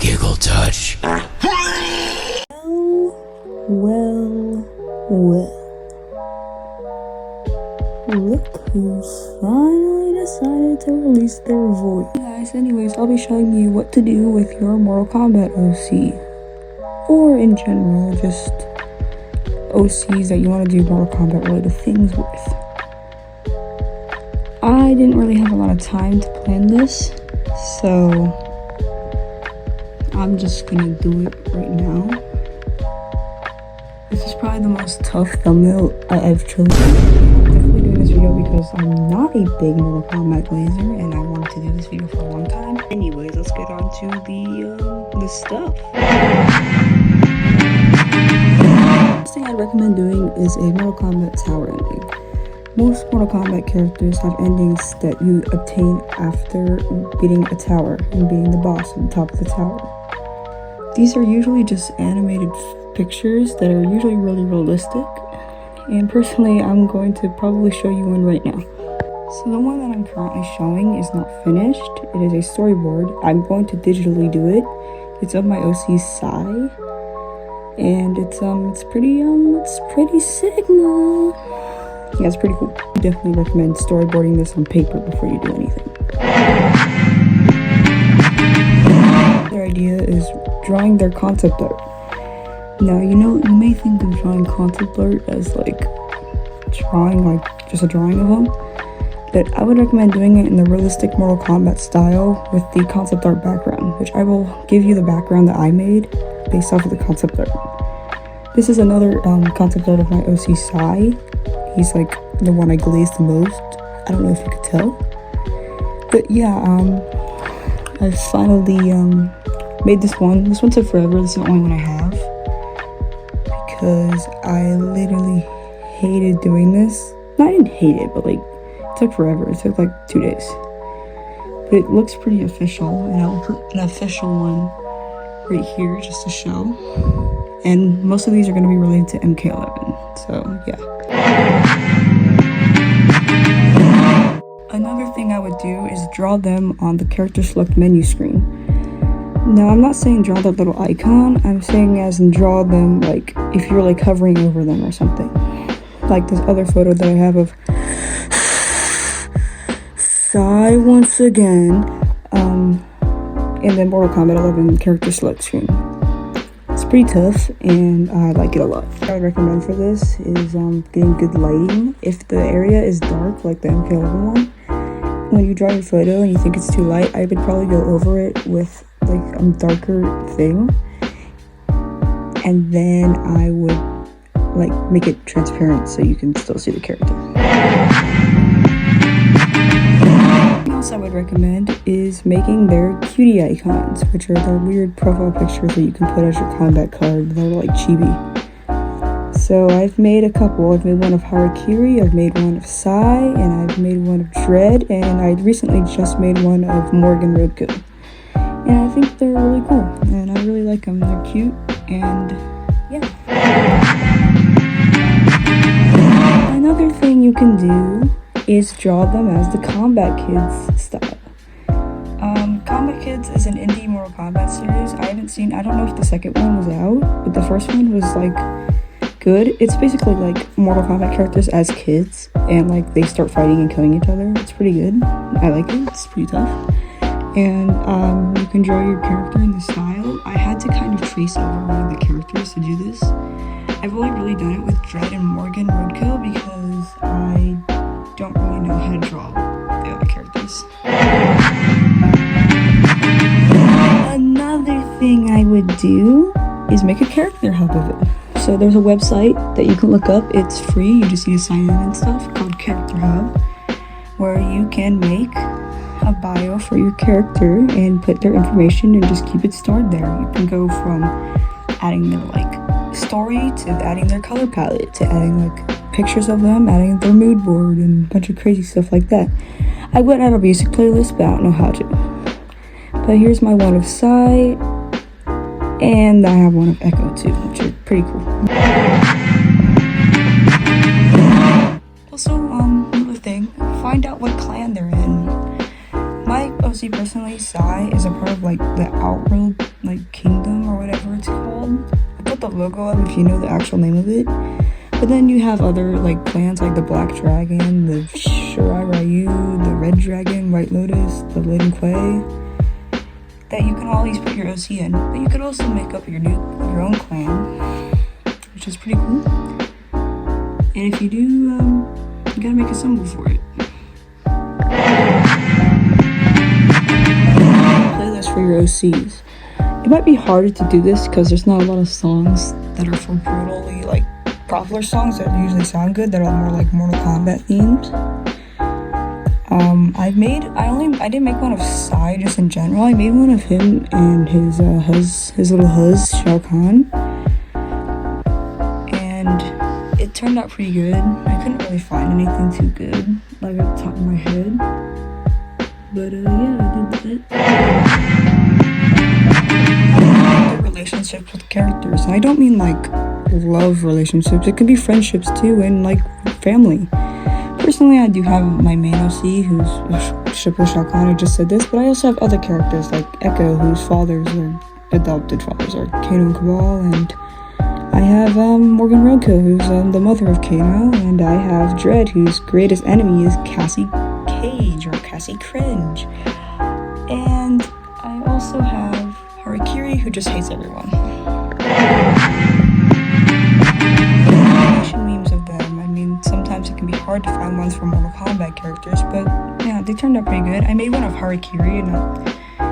Giggle touch. Well. Look who's finally decided to release their voice. Hey guys, anyways, I'll be showing you what to do with your Mortal Kombat OC. Or in general, just OCs that you want to do Mortal Kombat related things with. I didn't really have a lot of time to plan this, so I'm just gonna do it right now. This is probably the most tough thumbnail I've chosen. I'm definitely doing this video because I'm not a big Mortal Kombat blazer and I wanted to do this video for a long time. Anyways, let's get on to the stuff. The first thing I'd recommend doing is a Mortal Kombat tower ending. Most Mortal Kombat characters have endings that you obtain after beating a tower and beating the boss at the top of the tower. These are usually just animated pictures that are usually really realistic, and personally I'm going to probably show you one right now. So the one that I'm currently showing is not finished. It is a storyboard. I'm going to digitally do it. It's of my OC Shao, and it's pretty sick now. Yeah, it's pretty cool. I definitely recommend storyboarding this on paper before you do anything. Their idea is drawing their concept art. Now, you may think of drawing concept art as just a drawing of them, but I would recommend doing it in the realistic Mortal Kombat style with the concept art background, which I will give you the background that I made based off of the concept art. This is another concept art of my OC Shao. He's like the one I glazed the most. I don't know if you could tell, but yeah, I finally made this one. This one took forever. This is the only one I have, because I literally hated doing this. No, I didn't hate it, but it took forever. It took 2 days. But it looks pretty official, and I'll put an official one right here just to show. And most of these are going to be related to MK11, so yeah. Another thing I would do is draw them on the character select menu screen. Now, I'm not saying draw that little icon, I'm saying as in draw them if you're hovering over them or something. Like this other photo that I have of Shao once again in the Mortal Kombat 11 character select screen. It's pretty tough and I like it a lot. What I would recommend for this is getting good lighting. If the area is dark, like the MK11 one, when you draw your photo and you think it's too light, I would probably go over it with a darker thing, and then I would make it transparent so you can still see the character. Something else I would recommend is making their cutie icons, which are the weird profile pictures that you can put as your combat card. They're chibi. So I've made a couple. I've made one of Harakiri, I've made one of Sai, and I've made one of Dread, and I recently just made one of Morgan Roadkill. And I think they're really cool, and I really like them. They're cute, and yeah. Another thing you can do is draw them as the Combat Kids style. Combat Kids is an indie Mortal Kombat series. I don't know if the second one was out, but the first one was good. It's basically Mortal Kombat characters as kids, and they start fighting and killing each other. It's pretty good. I like it. It's pretty tough. And you can draw your character in the style. I had to kind of trace over one of the characters to do this. I've only really done it with Dread and Morgan Roadkill because I don't really know how to draw the other characters. Another thing I would do is make a character hub of it. So there's a website that you can look up. It's free. You just need to sign in and stuff, called Character Hub, where you can make a bio for your character and put their information and just keep it stored there. You can go from adding their story to adding their color palette to adding pictures of them, adding their mood board, and a bunch of crazy stuff like that. I would add a music playlist, but I don't know how to. But here's my one of Sai, and I have one of Echo too, which are pretty cool. Also, another thing, find out what clan they're in. my OC personally, Sai is a part of like the Outworld like kingdom or whatever it's called. I put the logo up if you know the actual name of it. But then you have other like clans like the Black Dragon, the Shirai Ryu, the Red Dragon, White Lotus, the Lin Kuei, that you can always put your OC in. But you could also make up your own clan, which is pretty cool. And if you do, you gotta make a symbol for it. Playlist for your OCs. It might be harder to do this because there's not a lot of songs that are for brutally like popular songs that usually sound good that are more like Mortal Kombat themed. I didn't make one of Sai just in general. I made one of him and his little huzz, Shao Kahn. And it turned out pretty good. I couldn't really find anything too good, like at the top of my head. But yeah, I did that. Relationships with characters. And I don't mean like love relationships. It could be friendships too, and like family. Personally, I do have my main OC who's Shipper Shao Kahn. I just said this, but I also have other characters like Echo, whose fathers are adopted fathers are Kano and Cabal, and I have Morgan Rodko, who's the mother of Kano, and I have Dread, whose greatest enemy is Cassie Cage or Cassie Cringe, and I also have Harikiri, who just hates everyone. Memes of them. I mean, sometimes it can be hard to find ones for Mortal Kombat characters, but yeah, they turned out pretty good. I made one of Harikiri, and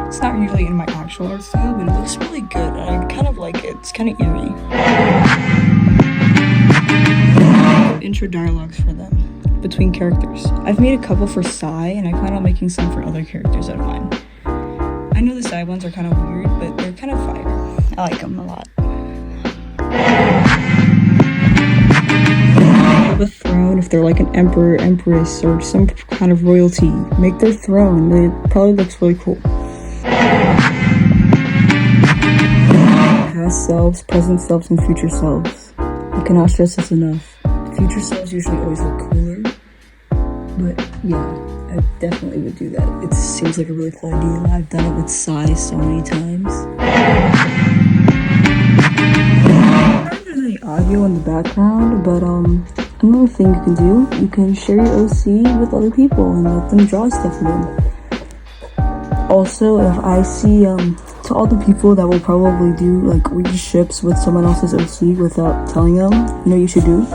it's not usually in my actual art style, but it looks really good, and I kind of like it. It's kind of eerie. Intro dialogues for them between characters. I've made a couple for Sai, and I plan on making some for other characters of mine. I know the Sai ones are kind of weird, but they're kind of fire. I like them a lot. A throne, if they're like an emperor, empress, or some kind of royalty, make their throne. It probably looks really cool. Past selves, present selves, and future selves. I cannot stress this enough. Future selves usually always look cooler, but yeah, I definitely would do that. It seems like a really cool idea. I've done it with Sai so many times. I don't know if there's any audio in the background, but another thing you can do, you can share your OC with other people and let them draw stuff for them. Also, if I see, to all the people that will probably do like weird ships with someone else's OC without telling them, you know what you should do?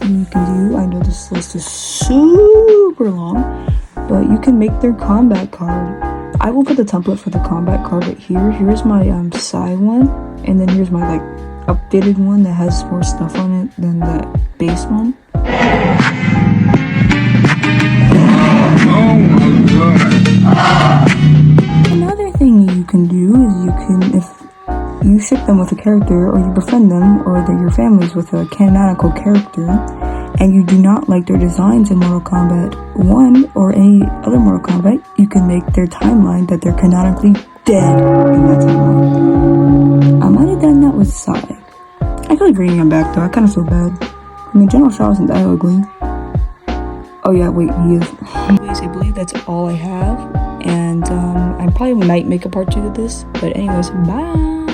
You can do, I know this list is super long, but you can make their combat card. I will put the template for the combat card right here. Here's my Sai one, and then here's my like updated one that has more stuff on it than the base one. Oh my god. Another thing you can do is if you ship them with a character, or you befriend them, or that your family's with a canonical character, and you do not like their designs in Mortal Kombat 1 or any other Mortal Kombat, you can make their timeline that they're canonically dead in that timeline. I might have done that with Sai. I feel like bringing him back though, I kind of feel bad. I mean, General Shao isn't that ugly. Oh yeah, wait, he is. Anyways, I believe that's all I have, and I probably might make a part 2 of this, but anyways, bye!